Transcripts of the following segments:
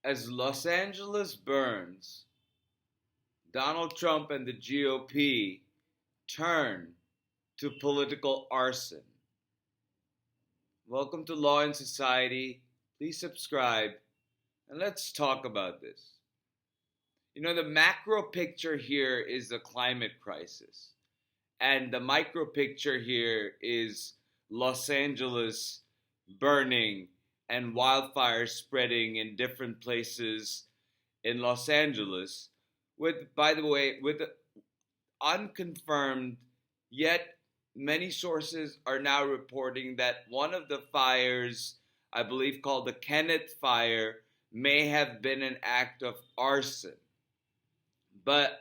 As Los Angeles burns, Donald Trump and the GOP turn to political arson. Welcome to Law and Society. Please subscribe and let's talk about this. The macro picture here is the climate crisis, and the micro picture here is Los Angeles burning and wildfires spreading in different places in Los Angeles, by the way, with unconfirmed, yet many sources are now reporting that one of the fires, I believe called the Kenneth Fire, may have been an act of arson. But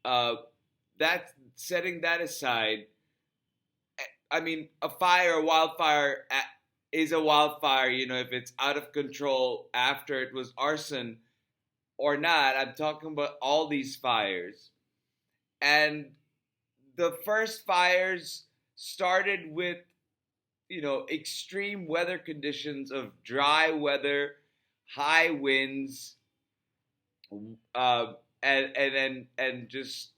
that setting that aside, I mean, a wildfire is a wildfire, if it's out of control after it was arson or not. I'm talking about all these fires. And the first fires started with, extreme weather conditions of dry weather, high winds, and just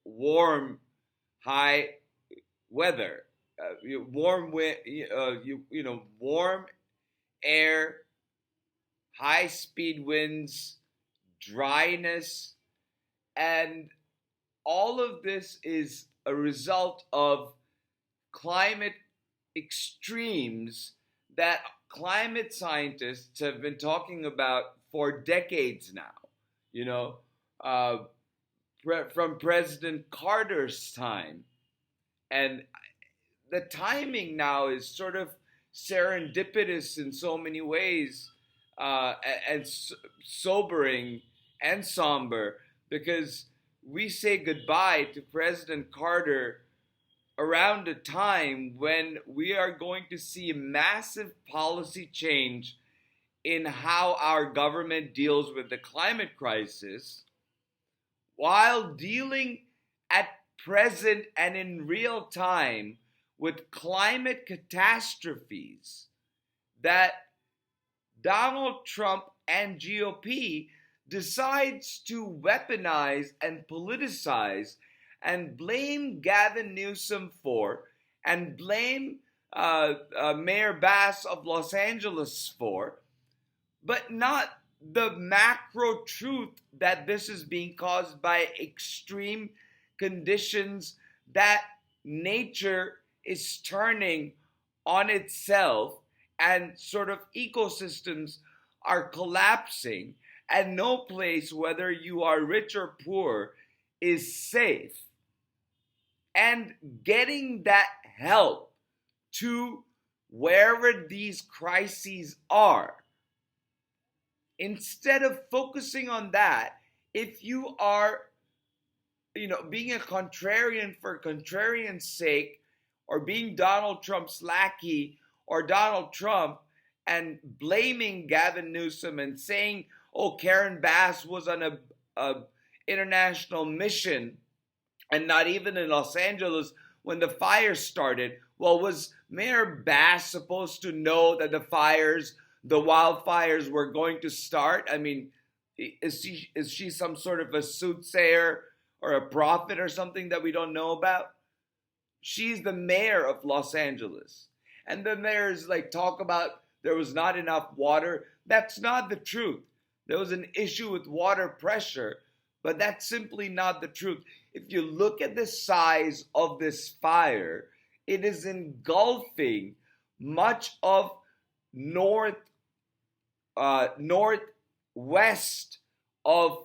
warm, high weather, warm wind, warm air, high speed winds, dryness, and all of this is a result of climate extremes that climate scientists have been talking about for decades now. From President Carter's time. And the timing now is sort of serendipitous in so many ways, and sobering and somber, because we say goodbye to President Carter around a time when we are going to see massive policy change in how our government deals with the climate crisis, while dealing at present and in real time with climate catastrophes that Donald Trump and GOP decides to weaponize and politicize and blame Gavin Newsom for, and blame Mayor Bass of Los Angeles for, but not the macro truth that this is being caused by extreme conditions, that nature is turning on itself and sort of ecosystems are collapsing, and no place, whether you are rich or poor, is safe. And getting that help to wherever these crises are, instead of focusing on that, if you are, being a contrarian for contrarian's sake, or being Donald Trump's lackey or Donald Trump and blaming Gavin Newsom and saying, oh, Karen Bass was on a international mission and not even in Los Angeles when the fire started. Well, was Mayor Bass supposed to know that the wildfires were going to start? I mean, is she some sort of a soothsayer or a prophet or something that we don't know about? She's the mayor of Los Angeles. And then there's talk about there was not enough water. That's not the truth. There was an issue with water pressure, but that's simply not the truth. If you look at the size of this fire, it is engulfing much of northwest of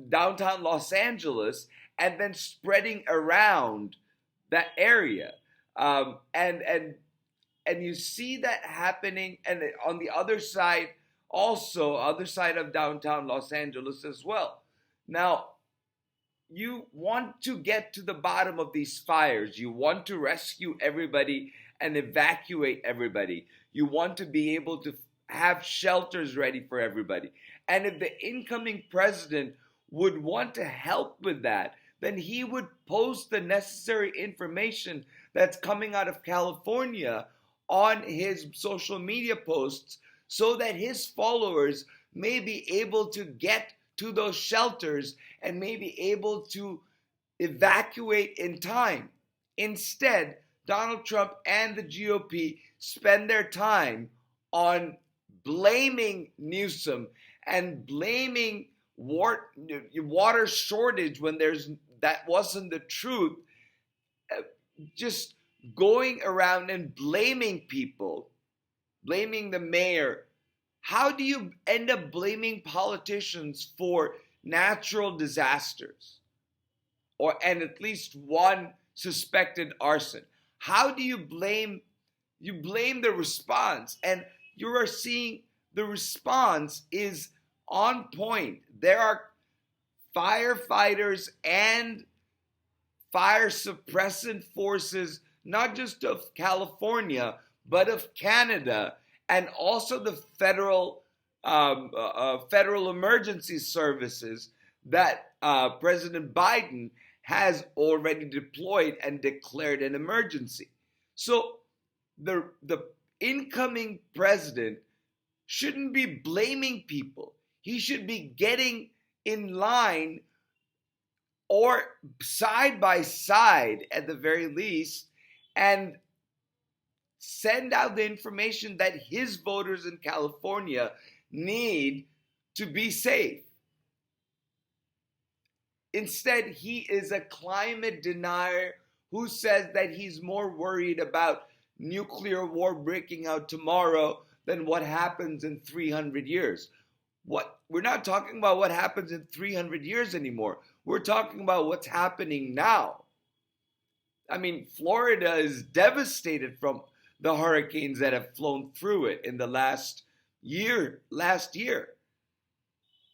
downtown Los Angeles, and then spreading around that area, and you see that happening, and on the other side of downtown Los Angeles as well. Now, you want to get to the bottom of these fires. You want to rescue everybody and evacuate everybody. You want to be able to have shelters ready for everybody. And if the incoming president would want to help with that, then he would post the necessary information that's coming out of California on his social media posts so that his followers may be able to get to those shelters and may be able to evacuate in time. Instead, Donald Trump and the GOP spend their time on blaming Newsom and blaming water shortage when that wasn't the truth. Just going around and blaming people, blaming the mayor. How do you end up blaming politicians for natural disasters? And at least one suspected arson. How do you blame the response? And you are seeing the response is on point. There are firefighters and fire suppressant forces, not just of California, but of Canada, and also the federal emergency services that President Biden has already deployed and declared an emergency. So the incoming president shouldn't be blaming people. He should be getting in line or side by side at the very least and send out the information that his voters in California need to be safe. Instead, he is a climate denier who says that he's more worried about nuclear war breaking out tomorrow than what happens in 300 years. We're not talking about what happens in 300 years anymore. We're talking about what's happening now. I mean, Florida is devastated from the hurricanes that have flown through it in the last year.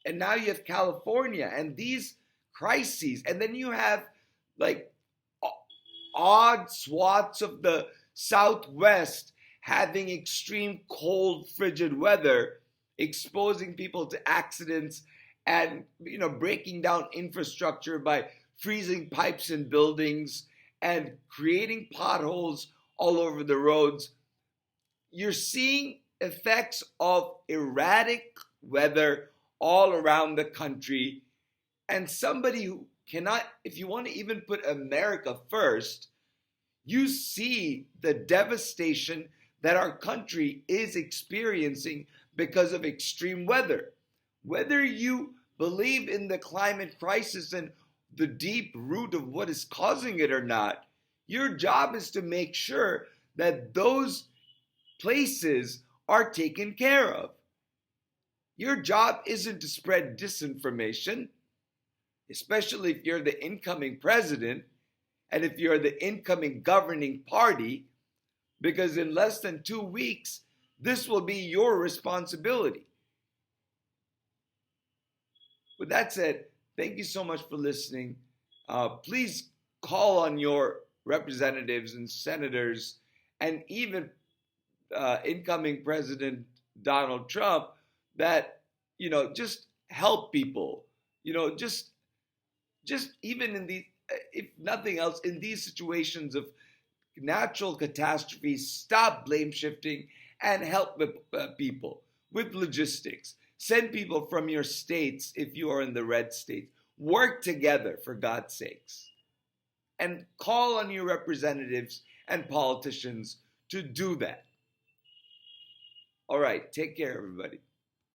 And now you have California and these crises. And then you have like odd swaths of the Southwest having extreme cold, frigid weather, exposing people to accidents and, breaking down infrastructure by freezing pipes in buildings and creating potholes all over the roads. You're seeing effects of erratic weather all around the country. And somebody who cannot, if you want to even put America first, you see the devastation that our country is experiencing because of extreme weather. Whether you believe in the climate crisis and the deep root of what is causing it or not, your job is to make sure that those places are taken care of. Your job isn't to spread disinformation, especially if you're the incoming president and if you're the incoming governing party, because in less than 2 weeks, this will be your responsibility. With that said, thank you so much for listening. Please call on your representatives and senators and even incoming President Donald Trump that, just help people, just even in these, if nothing else, in these situations of natural catastrophes, stop blame shifting and help people with logistics. Send people from your states, if you are in the red states. Work together, for God's sakes. And call on your representatives and politicians to do that. All right, take care, everybody.